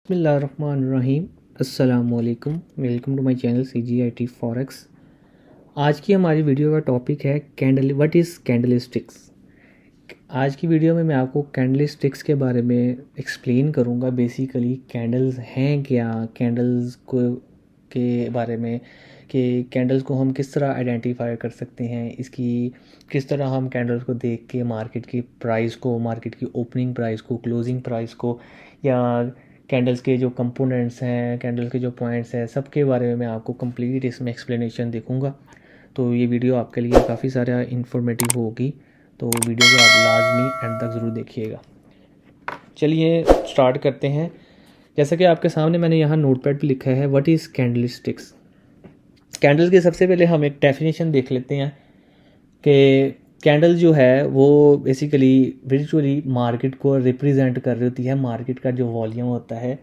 बिस्मिल्लाहिर्रहमानिर्रहीम। अस्सलामुअलैकुम। Welcome to my channel CGIT forex. आज की हमारी वीडियो का टॉपिक है व्हाट इज़ कैंडल स्टिक्स। आज की वीडियो में मैं आपको कैंडल स्टिक्स के बारे में एक्सप्लेन करूंगा। बेसिकली कैंडल्स हैं क्या, कैंडल्स को के बारे में कि कैंडल्स को हम किस तरह आइडेंटिफाई कर सकते हैं, इसकी किस तरह हम कैंडल्स को देख के मार्केट की प्राइस को, मार्केट की ओपनिंग प्राइस को, क्लोजिंग प्राइस को, या कैंडल्स के जो कंपोनेंट्स हैं, कैंडल्स के जो पॉइंट्स हैं, सब के बारे में मैं आपको कंप्लीट इसमें एक्सप्लेनेशन देखूंगा। तो ये वीडियो आपके लिए काफ़ी सारा इंफॉर्मेटिव होगी, तो वीडियो को आप लाजमी एंड तक ज़रूर देखिएगा। चलिए स्टार्ट करते हैं। जैसा कि आपके सामने मैंने यहाँ नोटपैड पे लिखा है what is candle sticks. Candles के सबसे पहले हम एक डेफिनेशन देख लेते हैं कि कैंडल जो है वो बेसिकली विजुअली मार्केट को रिप्रेजेंट कर रही होती है, मार्केट का जो वॉल्यूम होता है।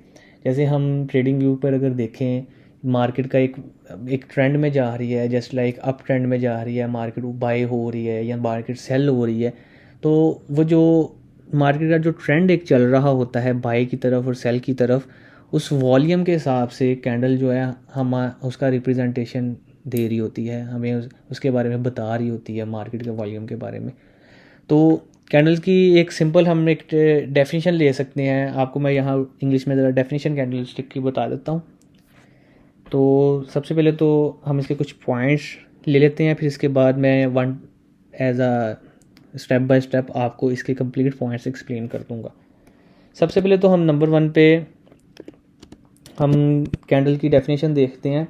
जैसे हम ट्रेडिंग व्यू पर अगर देखें, मार्केट का एक ट्रेंड में जा रही है, जस्ट लाइक अप ट्रेंड में जा रही है, मार्केट बाय हो रही है या मार्केट सेल हो रही है, तो वो जो मार्केट का जो ट्रेंड एक चल रहा होता है बाय की तरफ और सेल की तरफ, उस वॉल्यूम के हिसाब से कैंडल जो है हम उसका रिप्रेजेंटेशन दे रही होती है, हमें उसके बारे में बता रही होती है, मार्केट के वॉल्यूम के बारे में। तो कैंडल्स की एक सिंपल हम एक डेफिनेशन ले सकते हैं। आपको मैं यहाँ इंग्लिश में ज़रा डेफिनेशन कैंडल स्टिक की बता देता हूँ। तो सबसे पहले तो हम इसके कुछ पॉइंट्स ले लेते हैं, फिर इसके बाद मैं one as a step by step आपको इसके कंप्लीट पॉइंट्स एक्सप्लेन कर दूँगा। सबसे पहले तो हम नंबर 1 पे हम कैंडल की डेफिनेशन देखते हैं।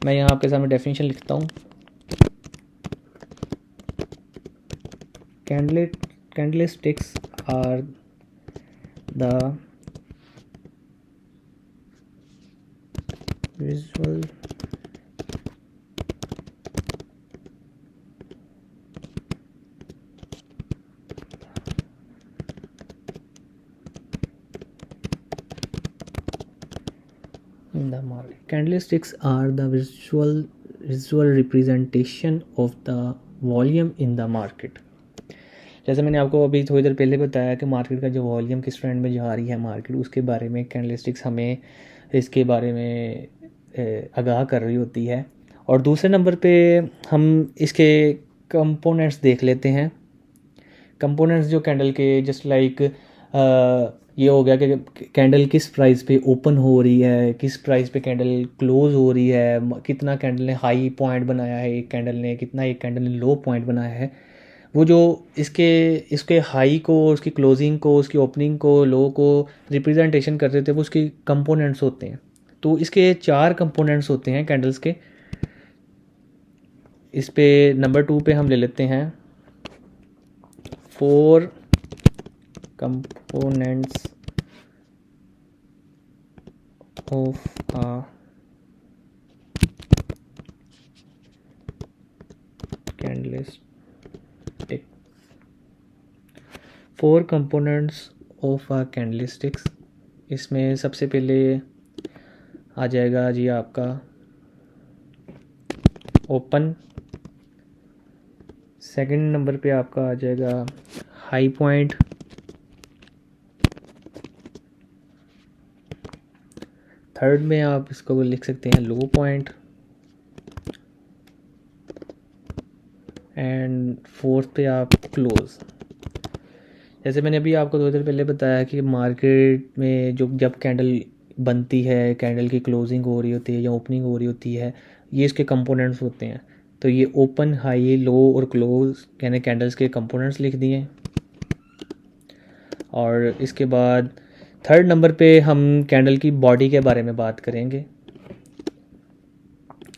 मैं यहाँ आपके सामने डेफिनेशन लिखता हूँ। Candlesticks are the visual in the market. Candlesticks are the visual representation of the volume in the market. जैसे मैंने आपको अभी थोड़ी देर पहले बताया कि मार्केट का जो वॉल्यूम किस ट्रेंड में जा रही है मार्केट, उसके बारे में कैंडलस्टिक्स हमें इसके बारे में आगाह कर रही होती है। और दूसरे नंबर पे हम इसके कंपोनेंट्स देख लेते हैं। कंपोनेंट्स जो कैंडल के जस्ट लाइक ये हो गया कि कैंडल किस प्राइस पे ओपन हो रही है, किस प्राइस पे कैंडल क्लोज हो रही है, कितना कैंडल ने हाई पॉइंट बनाया है एक कैंडल ने, कितना एक कैंडल ने लो पॉइंट बनाया है। वो जो इसके हाई को, उसकी क्लोजिंग को, उसकी ओपनिंग को, लो को रिप्रेजेंटेशन करते थे, वो उसके कंपोनेंट्स होते हैं। तो इसके 4 कंपोनेंट्स होते हैं कैंडल्स के। इस पे नंबर 2 पे हम ले लेते हैं 4 components of a candlestick. 4 components of a candlesticks. इसमें सबसे पहले आ जाएगा जी आपका ओपन। सेकंड नंबर पे आपका आ जाएगा हाई पॉइंट। थर्ड में आप इसको लिख सकते हैं लो पॉइंट। एंड फोर्थ पे आप क्लोज। जैसे मैंने अभी आपको थोड़ी देर पहले बताया कि मार्केट में जब कैंडल बनती है, कैंडल की क्लोजिंग हो रही होती है या ओपनिंग हो रही होती है, ये इसके कंपोनेंट्स होते हैं। तो ये ओपन, हाई, लो और क्लोज यानी कैंडल्स के कंपोनेंट्स लिख दिए। और इसके बाद थर्ड नंबर पे हम कैंडल की बॉडी के बारे में बात करेंगे।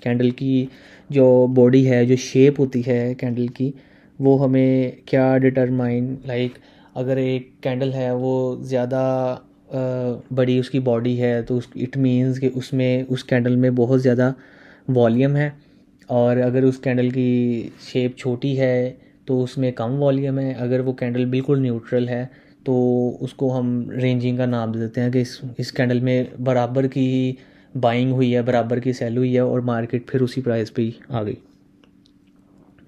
कैंडल की जो बॉडी है, जो शेप होती है कैंडल की, वो हमें क्या डिटरमाइन, लाइक अगर एक कैंडल है वो ज़्यादा बड़ी उसकी बॉडी है तो इट मीन्स कि उसमें उस कैंडल में बहुत ज़्यादा वॉल्यूम है। और अगर उस कैंडल की शेप छोटी है तो उसमें कम वॉल्यूम है। अगर वो कैंडल बिल्कुल न्यूट्रल है तो उसको हम रेंजिंग का नाम दे देते हैं कि इस कैंडल में बराबर की बाइंग हुई है, बराबर की सेल हुई है और मार्केट फिर उसी प्राइस पे ही आ गई।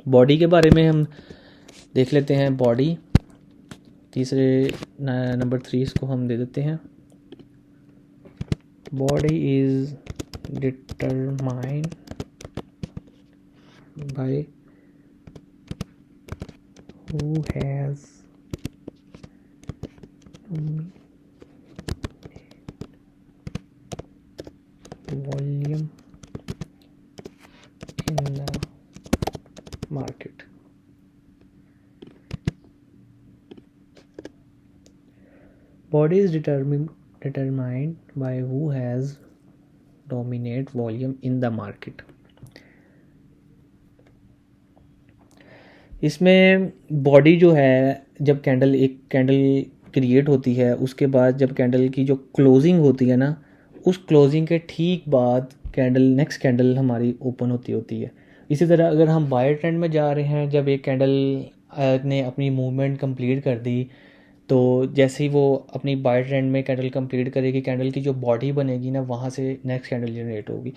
बॉडी के बारे में हम देख लेते हैं। बॉडी तीसरे नंबर 3 इसको हम दे देते हैं। body is determined by who has volume in the market. Body is determined by who has dominate volume in the market. इसमें बॉडी जो है, जब एक कैंडल क्रिएट होती है, उसके बाद जब कैंडल की जो क्लोजिंग होती है ना, उस क्लोजिंग के ठीक बाद नेक्स्ट कैंडल हमारी ओपन होती है। इसी तरह अगर हम बाय ट्रेंड में जा रहे हैं, जब एक कैंडल ने अपनी मूवमेंट कंप्लीट कर दी, तो जैसे ही वो अपनी बाय ट्रेंड में कैंडल कंप्लीट करेगी, कैंडल की जो बॉडी बनेगी ना, वहाँ से नेक्स्ट कैंडल जनरेट होगी।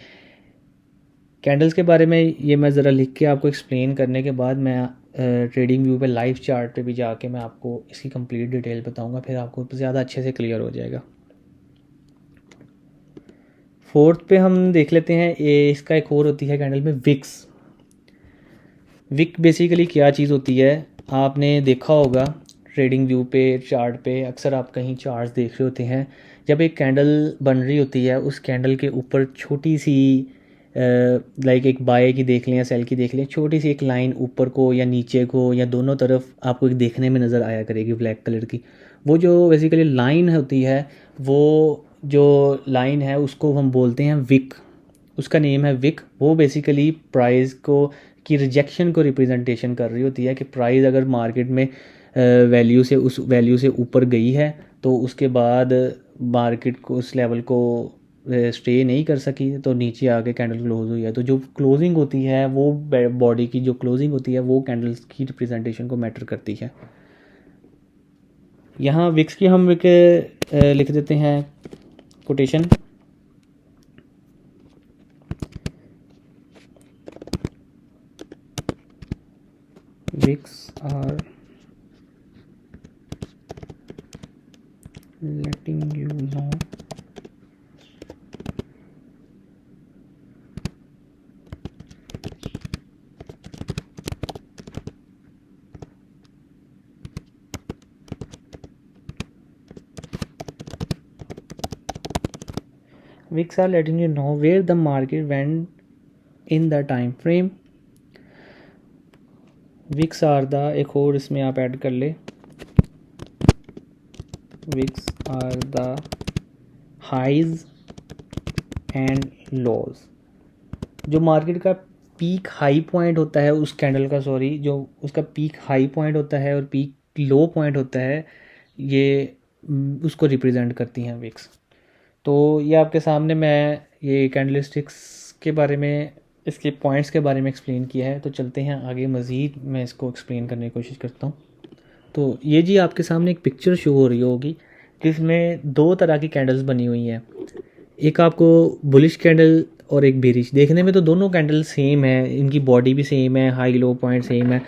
कैंडल्स के बारे में ये मैं ज़रा लिख के आपको एक्सप्लेन करने के बाद मैं ट्रेडिंग व्यू पे लाइव चार्ट पे भी जाके मैं आपको इसकी कंप्लीट डिटेल बताऊंगा, फिर आपको ज़्यादा अच्छे से क्लियर हो जाएगा। फोर्थ पे हम देख लेते हैं, ये इसका एक और होती है कैंडल में विक्स। विक बेसिकली क्या चीज़ होती है, आपने देखा होगा ट्रेडिंग व्यू पे चार्ट पे, अक्सर आप कहीं चार्ट्स देख रहे होते हैं, जब एक कैंडल बन रही होती है, उस कैंडल के ऊपर छोटी सी लाइक एक बाय की देख लें या सेल की देख लें, छोटी सी एक लाइन ऊपर को या नीचे को या दोनों तरफ आपको एक देखने में नज़र आया करेगी ब्लैक कलर की। वो जो बेसिकली लाइन होती है, वो जो लाइन है उसको हम बोलते हैं विक, उसका नेम है विक। वो बेसिकली प्राइस को की रिजेक्शन को रिप्रेजेंटेशन कर रही होती है कि प्राइस अगर मार्केट में वैल्यू से उस वैल्यू से ऊपर गई है, तो उसके बाद मार्केट को उस लेवल को स्टे नहीं कर सकी, तो नीचे आके कैंडल क्लोज हुई है। तो जो क्लोजिंग होती है, वो बॉडी की जो क्लोजिंग होती है, वो कैंडल्स की रिप्रेजेंटेशन को मैटर करती है। यहाँ विक्स की हम लिख देते हैं quotation, wicks are letting you know wicks are letting you know where the market went in the time frame। Wicks are the, एक और इसमें आप ऐड कर ले, wicks are the highs and lows. जो मार्केट का पीक हाई पॉइंट होता है उस कैंडल का, सॉरी, जो उसका पीक हाई पॉइंट होता है और पीक लो पॉइंट होता है, ये उसको रिप्रेजेंट करती हैं विक्स। तो ये आपके सामने मैं ये कैंडलस्टिक्स के बारे में, इसके पॉइंट्स के बारे में एक्सप्लेन किया है। तो चलते हैं आगे, मज़ीद मैं इसको एक्सप्लेन करने की कोशिश करता हूँ। तो ये जी आपके सामने एक पिक्चर शो हो रही होगी जिसमें दो तरह की कैंडल्स बनी हुई हैं। एक आपको बुलिश कैंडल और एक बेरिश। देखने में तो दोनों कैंडल सेम है, इनकी बॉडी भी सेम है, हाई लो पॉइंट सेम है,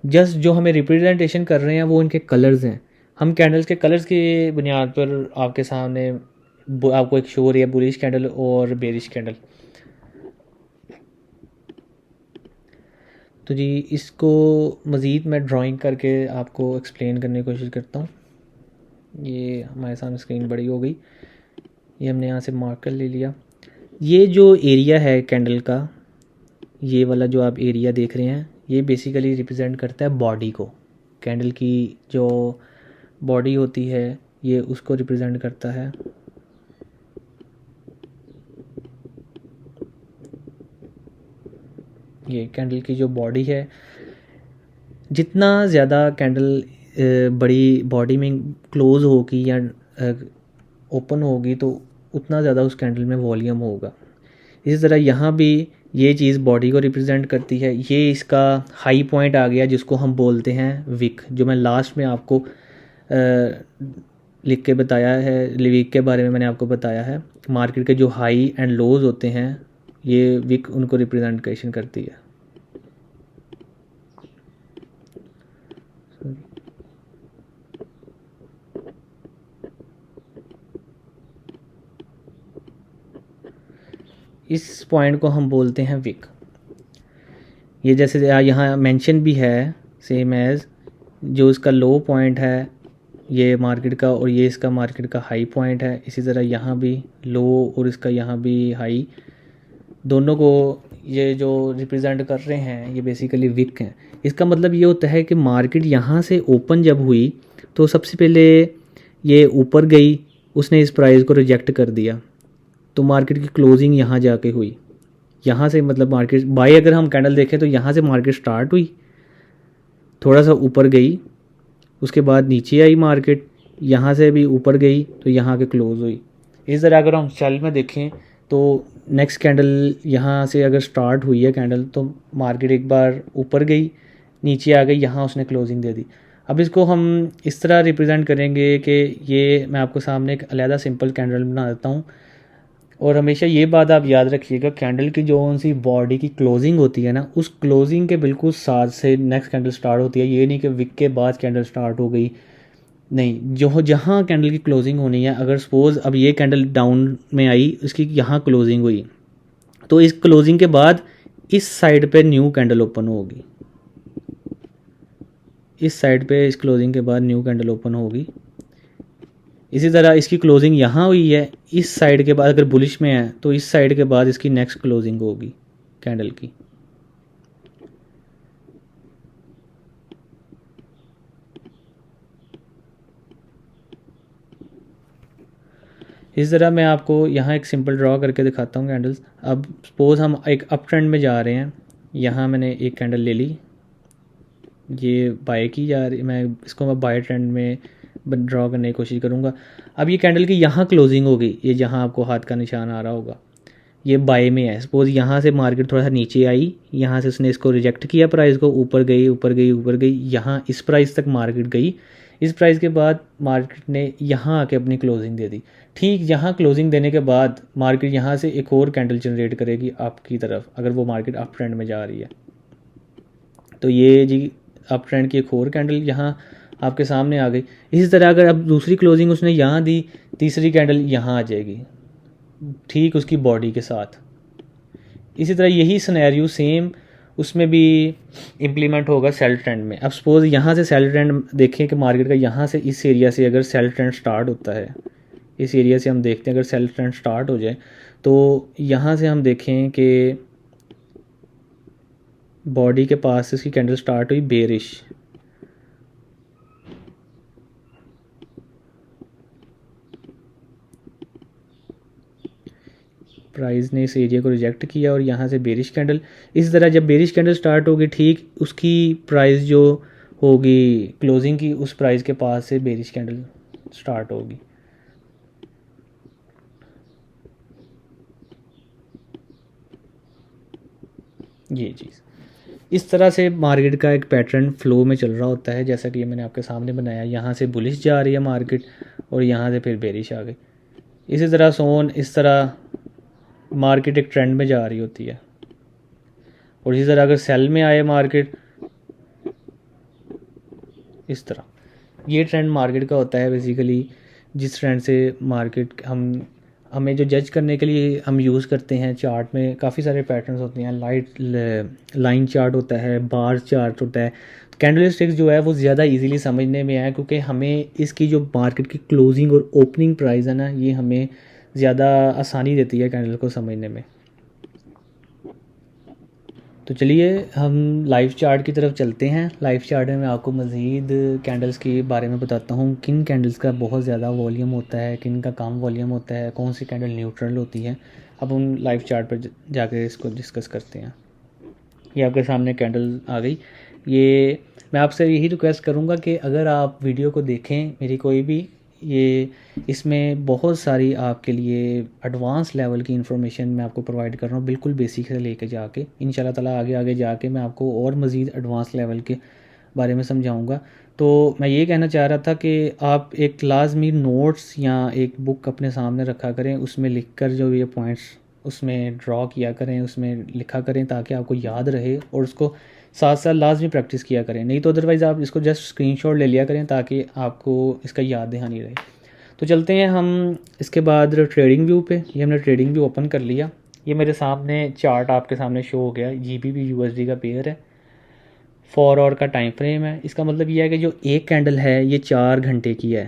जस्ट जो हमें रिप्रेजेंटेशन कर रहे हैं वो इनके कलर्स हैं। हम कैंडल्स के कलर्स की बुनियाद पर आपके सामने आपको एक शो हो रही है बुलिश कैंडल और बेरिश कैंडल। तो जी इसको मज़ीद मैं ड्राइंग करके आपको एक्सप्लेन करने की कोशिश करता हूँ। ये हमारे सामने स्क्रीन बड़ी हो गई, ये हमने यहाँ से मार्कर ले लिया। ये जो एरिया है कैंडल का, ये वाला जो आप एरिया देख रहे हैं, ये बेसिकली रिप्रेजेंट करता है बॉडी को। कैंडल की जो बॉडी होती है, ये उसको रिप्रेजेंट करता है। ये कैंडल की जो बॉडी है, जितना ज़्यादा कैंडल बड़ी बॉडी में क्लोज होगी या ओपन होगी, तो उतना ज़्यादा उस कैंडल में वॉल्यूम होगा। इसी तरह यहाँ भी ये चीज़ बॉडी को रिप्रेजेंट करती है। ये इसका हाई पॉइंट आ गया जिसको हम बोलते हैं विक, जो मैं लास्ट में आपको लिख के बताया है। विक के बारे में मैंने आपको बताया है, मार्केट के जो हाई एंड लोज होते हैं, ये विक उनको रिप्रेजेंटेशन करती है। इस पॉइंट को हम बोलते हैं विक। ये जैसे यहाँ मेंशन भी है सेम एज़ जो इसका लो पॉइंट है ये मार्केट का, और ये इसका मार्केट का हाई पॉइंट है। इसी तरह यहाँ भी लो और इसका यहाँ भी हाई, दोनों को ये जो रिप्रेजेंट कर रहे हैं ये बेसिकली विक हैं। इसका मतलब ये होता है कि मार्केट यहाँ से ओपन जब हुई तो सबसे पहले ये ऊपर गई, उसने इस प्राइस को रिजेक्ट कर दिया, तो मार्केट की क्लोजिंग यहाँ जाके हुई। यहाँ से मतलब मार्केट बाय अगर हम कैंडल देखें तो यहाँ से मार्केट स्टार्ट हुई, थोड़ा सा ऊपर गई, उसके बाद नीचे आई मार्केट, यहाँ से भी ऊपर गई तो यहाँ के क्लोज़ हुई। इस तरह अगर हम सेल में देखें तो नेक्स्ट कैंडल यहाँ से अगर स्टार्ट हुई है कैंडल तो मार्केट एक बार ऊपर गई, नीचे आ गई, यहाँ उसने क्लोजिंग दे दी। अब इसको हम इस तरह रिप्रेजेंट करेंगे कि ये मैं आपको सामने एक अलहदा सिंपल कैंडल बना देता हूँ, और हमेशा ये बात आप याद रखिएगा, कैंडल की जो सी बॉडी की क्लोजिंग होती है ना, उस क्लोजिंग के बिल्कुल साथ से नेक्स्ट कैंडल स्टार्ट होती है। ये नहीं कि विक के बाद कैंडल स्टार्ट हो गई, नहीं, जो जहाँ कैंडल की क्लोजिंग होनी है, अगर सपोज़ अब ये कैंडल डाउन में आई, उसकी यहाँ क्लोजिंग हुई, तो इस क्लोजिंग के बाद इस साइड पे न्यू कैंडल ओपन होगी, इस साइड पे इस क्लोजिंग के बाद न्यू कैंडल ओपन होगी। इसी तरह इसकी क्लोजिंग यहाँ हुई है, इस साइड के बाद अगर बुलिश में है तो इस साइड के बाद इसकी नेक्स्ट क्लोजिंग होगी कैंडल की। इस तरह मैं आपको यहाँ एक सिंपल ड्रॉ करके दिखाता हूँ कैंडल्स। अब सपोज़ हम एक अप ट्रेंड में जा रहे हैं, यहाँ मैंने एक कैंडल ले ली, ये बाय की जा रही, मैं इसको मैं बाय ट्रेंड में ड्रॉ करने की कोशिश करूँगा। अब ये कैंडल की यहाँ क्लोजिंग होगी, ये जहाँ आपको हाथ का निशान आ रहा होगा, ये बाय में है। सपोज़ यहाँ से मार्केट थोड़ा सा नीचे आई, यहाँ से उसने इसको रिजेक्ट किया, प्राइस को ऊपर गई ऊपर गई ऊपर गई, यहाँ इस प्राइस तक मार्केट गई। इस प्राइस के बाद मार्केट ने यहाँ आके अपनी क्लोजिंग दे दी। ठीक यहाँ क्लोजिंग देने के बाद मार्केट यहाँ से एक और कैंडल जनरेट करेगी आपकी तरफ, अगर वो मार्केट अप ट्रेंड में जा रही है। तो ये जी अप ट्रेंड की एक और कैंडल यहाँ आपके सामने आ गई। इसी तरह अगर अब दूसरी क्लोजिंग उसने यहाँ दी, तीसरी कैंडल यहाँ आ जाएगी ठीक उसकी बॉडी के साथ। इसी तरह यही सिनेरियो सेम उसमें भी इम्प्लीमेंट होगा सेल ट्रेंड में। अब सपोज़ यहाँ से सेल ट्रेंड देखें कि मार्केट का यहाँ से इस एरिया से अगर सेल ट्रेंड स्टार्ट होता है, इस एरिया से हम देखते हैं अगर सेल ट्रेंड स्टार्ट हो जाए, तो यहाँ से हम देखें कि बॉडी के पास से इसकी कैंडल स्टार्ट हुई बेरिश, प्राइस ने इस एरिया को रिजेक्ट किया और यहाँ से बेरिश कैंडल। इस तरह जब बेरिश कैंडल स्टार्ट होगी, ठीक उसकी प्राइस जो होगी क्लोजिंग की, उस प्राइस के पास से बेरिश कैंडल स्टार्ट होगी। ये चीज़ इस तरह से मार्केट का एक पैटर्न फ्लो में चल रहा होता है, जैसा कि ये मैंने आपके सामने बनाया। यहाँ से बुलिश जा रही है मार्केट और यहाँ से फिर बेरिश आ गई। इसी तरह सोन, इस तरह मार्केट एक ट्रेंड में जा रही होती है। और इसी तरह अगर सेल में आए मार्केट, इस तरह ये ट्रेंड मार्केट का होता है बेसिकली। जिस ट्रेंड से मार्केट हमें जो जज करने के लिए हम यूज़ करते हैं, चार्ट में काफ़ी सारे पैटर्न्स होते हैं। लाइन चार्ट होता है, बार चार्ट होता है। कैंडल स्टिक्स जो है वो ज़्यादा इजीली समझने में है, क्योंकि हमें इसकी जो मार्केट की क्लोजिंग और ओपनिंग प्राइस है ना, ये हमें ज़्यादा आसानी देती है कैंडल को समझने में। तो चलिए हम लाइव चार्ट की तरफ चलते हैं। लाइव चार्ट में मैं आपको मज़ीद कैंडल्स के बारे में बताता हूँ, किन कैंडल्स का बहुत ज़्यादा वॉल्यूम होता है, किन का कम वॉल्यूम होता है, कौन सी कैंडल न्यूट्रल होती है। अब हम लाइव चार्ट पर जाकर इसको डिस्कस करते हैं। ये आपके सामने कैंडल आ गई। ये मैं आपसे यही रिक्वेस्ट करूँगा कि अगर आप वीडियो को देखें मेरी कोई भी, ये इसमें बहुत सारी आपके लिए एडवांस लेवल की इन्फॉर्मेशन मैं आपको प्रोवाइड कर रहा हूँ, बिल्कुल बेसिक से लेके जाके। इंशाल्लाह ताला आगे आगे जाके मैं आपको और मज़ीद एडवांस लेवल के बारे में समझाऊँगा। तो मैं ये कहना चाह रहा था कि आप एक लाजमी नोट्स या एक बुक अपने सामने रखा करें, उसमें लिख कर जो ये पॉइंट्स उसमें ड्रॉ किया करें, उसमें लिखा करें, ताकि आपको याद रहे, और उसको साथ साथ लाजमी प्रैक्टिस किया करें। नहीं तो अदरवाइज़ आप इसको जस्ट स्क्रीनशॉट ले लिया करें ताकि आपको इसका याद दहानी रहे। तो चलते हैं हम इसके बाद ट्रेडिंग व्यू पे। ये हमने ट्रेडिंग व्यू ओपन कर लिया। ये मेरे सामने चार्ट आपके सामने शो हो गया, GBP USD का पेयर है, 4 आवर का टाइम फ्रेम है। इसका मतलब ये है कि जो एक कैंडल है ये 4 घंटे की है।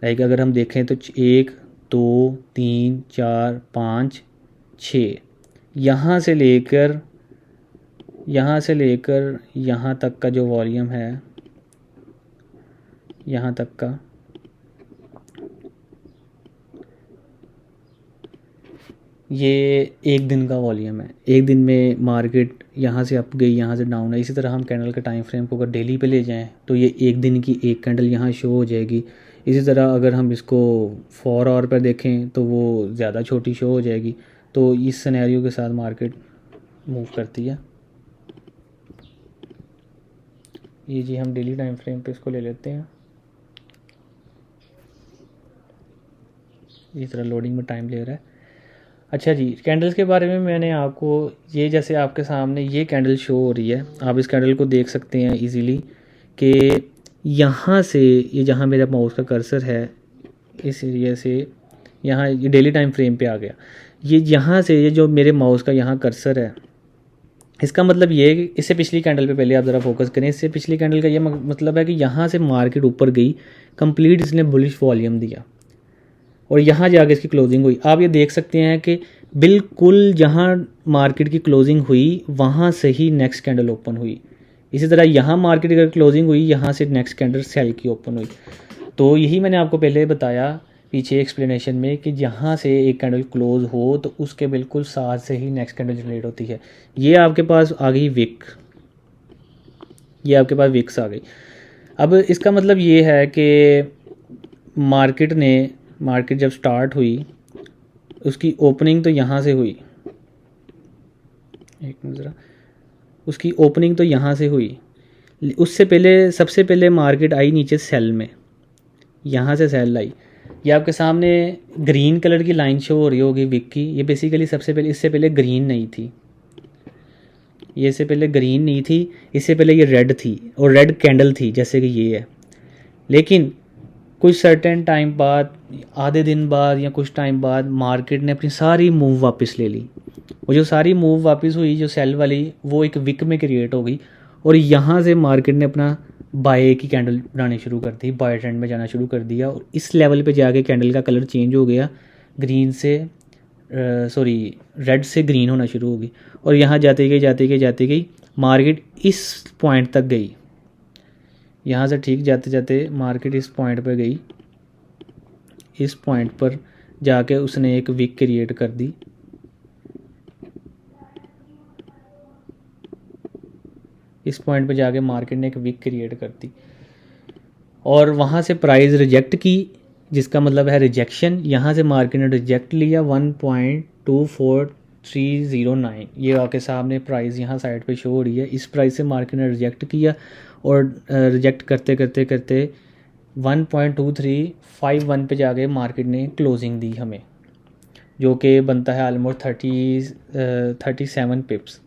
लाइक अगर हम देखें तो 1 2 3 4 5 6, यहाँ से लेकर यहाँ तक का जो वॉल्यूम है, यहाँ तक का, ये एक दिन का वॉल्यूम है। एक दिन में मार्केट यहाँ से अप गई, यहाँ से डाउन है। इसी तरह हम कैंडल के टाइम फ्रेम को अगर डेली पे ले जाएं तो ये एक दिन की एक कैंडल यहाँ शो हो जाएगी। इसी तरह अगर हम इसको 4 आवर पर देखें तो वो ज़्यादा छोटी शो हो जाएगी। तो इस सिनेरियो के साथ मार्केट मूव करती है। ये जी हम डेली टाइम फ्रेम पे इसको ले लेते हैं। इस तरह लोडिंग में टाइम ले रहा है। अच्छा जी, कैंडल्स के बारे में मैंने आपको, ये जैसे आपके सामने ये कैंडल शो हो रही है, आप इस कैंडल को देख सकते हैं इजीली कि यहाँ से ये जहाँ मेरा माउस का कर्सर है इस एरिया से यहाँ ये डेली टाइम फ्रेम पे आ गया। ये यहाँ से ये जो मेरे माउस का यहाँ कर्सर है, इसका मतलब ये है कि इससे पिछली कैंडल पे पहले आप ज़रा फोकस करें। इससे पिछली कैंडल का ये मतलब है कि यहाँ से मार्केट ऊपर गई, कंप्लीट इसने बुलिश वॉल्यूम दिया और यहाँ जाके इसकी क्लोजिंग हुई। आप ये देख सकते हैं कि बिल्कुल जहाँ मार्केट की क्लोजिंग हुई वहाँ से ही नेक्स्ट कैंडल ओपन हुई। इसी तरह यहाँ मार्केट की क्लोजिंग हुई, यहाँ से नेक्स्ट कैंडल सेल की ओपन हुई। तो यही मैंने आपको पहले बताया पीछे एक्सप्लेनेशन में कि जहाँ से एक कैंडल क्लोज हो तो उसके बिल्कुल साथ से ही नेक्स्ट कैंडल जनरेट होती है। ये आपके पास आ गई विक, ये आपके पास विक्स आ गई। अब इसका मतलब ये है कि मार्केट जब स्टार्ट हुई उसकी ओपनिंग तो यहाँ से हुई, एक मिनट ज़रा, उसकी ओपनिंग तो यहाँ से हुई। उससे पहले सबसे पहले मार्केट आई नीचे सेल में, यहाँ से सेल आई। ये आपके सामने ग्रीन कलर की लाइन शो हो रही होगी विक की। ये बेसिकली सबसे पहले, इससे पहले ग्रीन नहीं थी, ये इससे पहले ग्रीन नहीं थी, इससे पहले ये रेड थी और रेड कैंडल थी जैसे कि ये है। लेकिन कुछ सर्टेन टाइम बाद, आधे दिन बाद या कुछ टाइम बाद, मार्केट ने अपनी सारी मूव वापस ले ली। वो जो सारी मूव वापस हुई जो सेल वाली, वो एक विक में क्रिएट हो गई और यहाँ से मार्केट ने अपना बाय की कैंडल बनानी शुरू कर दी, बाय ट्रेंड में जाना शुरू कर दिया। और इस लेवल पे जाके कैंडल का कलर चेंज हो गया, ग्रीन से रेड से ग्रीन होना शुरू हो गई और यहाँ जाते गई मार्केट इस पॉइंट तक गई। यहाँ से ठीक जाते जाते मार्केट इस पॉइंट पर गई। इस पॉइंट पर जाके उसने एक विक क्रिएट कर दी। इस पॉइंट पे जाके मार्केट ने एक विक क्रिएट कर दी और वहाँ से प्राइस रिजेक्ट की, जिसका मतलब है रिजेक्शन। यहाँ से मार्केट ने रिजेक्ट लिया 1.24309। ये आपके सामने प्राइस यहाँ साइड पे शो हो रही है। इस प्राइस से मार्केट ने रिजेक्ट किया और रिजेक्ट करते 1.2351 पे जाके मार्केट ने क्लोजिंग दी हमें, जो कि बनता है ऑलमोस्ट 37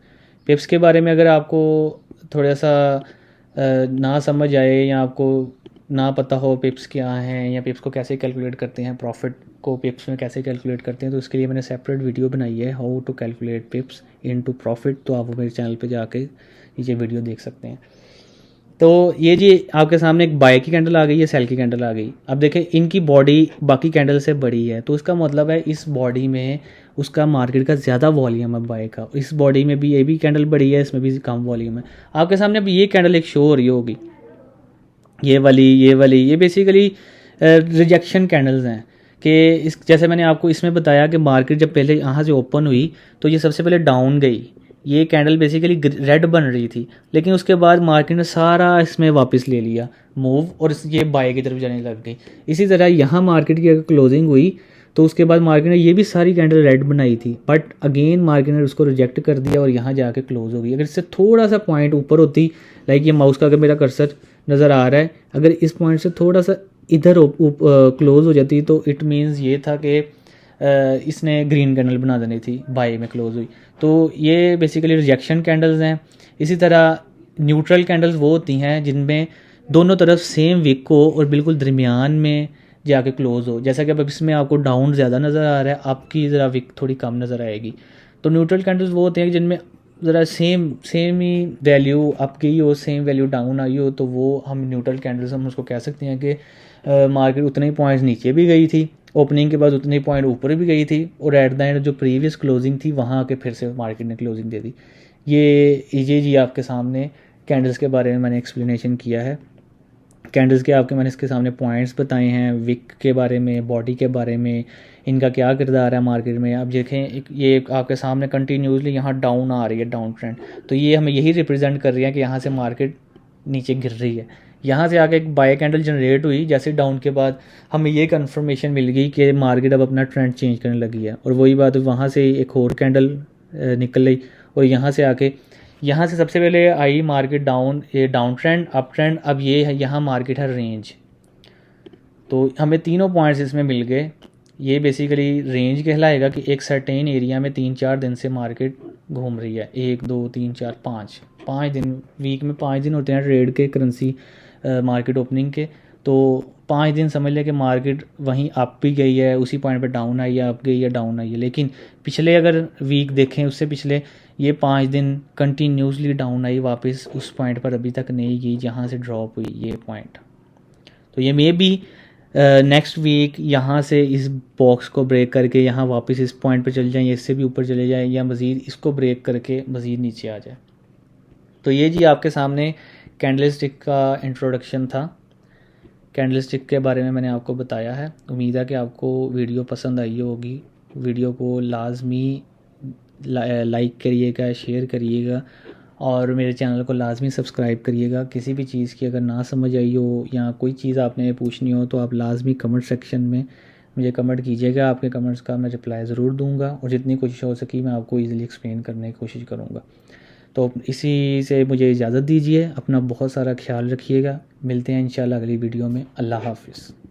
पिप्स के बारे में अगर आपको थोड़ा सा ना समझ आए या आपको ना पता हो पिप्स क्या हैं या पिप्स को कैसे कैलकुलेट करते हैं, प्रॉफिट को पिप्स में कैसे कैलकुलेट करते हैं, तो इसके लिए मैंने सेपरेट वीडियो बनाई है, how to calculate pips into profit. तो आप मेरे चैनल पे जाके ये वीडियो देख सकते हैं। तो ये जी आपके सामने एक बाय की कैंडल आ गई है, सेल की कैंडल आ गई। अब देखें इनकी बॉडी बाकी कैंडल से बड़ी है, तो इसका मतलब है इस बॉडी में उसका मार्केट का ज़्यादा वॉल्यूम है बाय का। इस बॉडी में भी ये भी कैंडल बड़ी है, इसमें भी कम वॉल्यूम है। आपके सामने अब ये कैंडल एक शो हो रही होगी, ये वाली ये बेसिकली रिजेक्शन कैंडल्स हैं कि इस, जैसे मैंने आपको इसमें बताया कि मार्केट जब पहले यहाँ से ओपन हुई तो ये सबसे पहले डाउन गई। ये कैंडल बेसिकली रेड बन रही थी, लेकिन उसके बाद मार्केट ने सारा इसमें वापस ले लिया मूव और ये बाय की तरफ जाने लग गई। इसी तरह यहाँ मार्केट की अगर क्लोजिंग हुई तो उसके बाद मार्केट ने ये भी सारी कैंडल रेड बनाई थी, बट अगेन मार्केट ने उसको रिजेक्ट कर दिया और यहाँ जाके क्लोज हो गई। अगर इससे थोड़ा सा पॉइंट ऊपर होती, लाइक ये माउस का अगर मेरा कर्सर नज़र आ रहा है, अगर इस पॉइंट से थोड़ा सा इधर क्लोज हो जाती तो इट मीन्स ये था कि इसने ग्रीन कैंडल बना देनी थी, बाय में क्लोज हुई। तो ये बेसिकली रिजेक्शन कैंडल्स हैं। इसी तरह न्यूट्रल कैंडल्स वो होती हैं जिनमें दोनों तरफ सेम विक हो और बिल्कुल दरमियान में जाके क्लोज हो। जैसा कि अब इसमें आपको डाउन ज़्यादा नज़र आ रहा है, आपकी ज़रा विक थोड़ी कम नज़र आएगी। तो न्यूट्रल कैंडल्स वो होते हैं जिनमें ज़रा सेम ही वैल्यू अप गई हो, सेम वैल्यू डाउन आई हो, तो वो हम न्यूट्रल कैंडल्स हम उसको कह सकते हैं कि मार्केट उतने ही पॉइंट्स नीचे भी गई थी, ओपनिंग के बाद उतने ही पॉइंट ऊपर भी गई थी, और एट द एंड जो प्रीवियस क्लोजिंग थी वहाँ आके फिर से मार्केट ने क्लोजिंग दे दी। ये जी आपके सामने कैंडल्स के बारे में मैंने एक्सप्लेनेशन किया है। कैंडल्स के आपके मैंने इसके सामने पॉइंट्स बताए हैं, विक के बारे में, बॉडी के बारे में, इनका क्या किरदार है मार्केट में। अब देखें ये आपके सामने कंटिन्यूसली यहाँ डाउन आ रही है, डाउन ट्रेंड, तो ये हमें यही रिप्रेजेंट कर रही है कि यहाँ से मार्केट नीचे गिर रही है। यहाँ से आके एक बाय कैंडल जनरेट हुई जैसे डाउन के बाद, हमें ये कंफर्मेशन मिल गई कि मार्केट अब अपना ट्रेंड चेंज करने लगी है, और वही बात वहाँ से एक और कैंडल निकल गई, और यहाँ से आके यहाँ से सबसे पहले आई मार्केट डाउन, ये डाउन ट्रेंड, अप ट्रेंड, अब ये है यहाँ मार्केट है रेंज। तो हमें तीनों पॉइंट्स इसमें मिल गए। ये बेसिकली रेंज कहलाएगा कि एक सर्टेन एरिया में 3-4 दिन से मार्केट घूम रही है, 1 2 3 4 5 दिन, वीक में 5 दिन होते हैं ट्रेड के, करेंसी मार्केट ओपनिंग के, तो 5 दिन समझ लें कि मार्केट वहीं अप भी गई है, उसी पॉइंट पे डाउन आई है, अप गई है, डाउन आई है। लेकिन पिछले अगर वीक देखें उससे पिछले, ये 5 दिन कंटिन्यूसली डाउन आई, वापस उस पॉइंट पर अभी तक नहीं गई जहाँ से ड्रॉप हुई ये पॉइंट। तो ये मे बी नेक्स्ट वीक यहाँ से इस बॉक्स को ब्रेक करके यहाँ वापस इस पॉइंट पर चले जाएँ, या इससे भी ऊपर चले जाएँ, या मज़ीद इसको ब्रेक करके मज़ीद नीचे आ जाए। तो ये जी आपके सामने कैंडलस्टिक का इंट्रोडक्शन था। कैंडलस्टिक के बारे में मैंने आपको बताया है। उम्मीद है कि आपको वीडियो पसंद आई होगी। वीडियो को लाजमी लाइक करिएगा, शेयर करिएगा, और मेरे चैनल को लाजमी सब्सक्राइब करिएगा। किसी भी चीज़ की अगर ना समझ आई हो या कोई चीज़ आपने पूछनी हो तो आप लाजमी कमेंट सेक्शन में मुझे कमेंट कीजिएगा। आपके कमेंट्स का मैं रिप्लाई ज़रूर दूंगा, और जितनी कोशिश हो सकी मैं आपको ईज़िली एक्सप्लेन करने की कोशिश करूँगा। तो इसी से मुझे इजाज़त दीजिए। अपना बहुत सारा ख्याल रखिएगा। मिलते हैं इंशाल्लाह अगली वीडियो में। अल्लाह हाफ़िज़।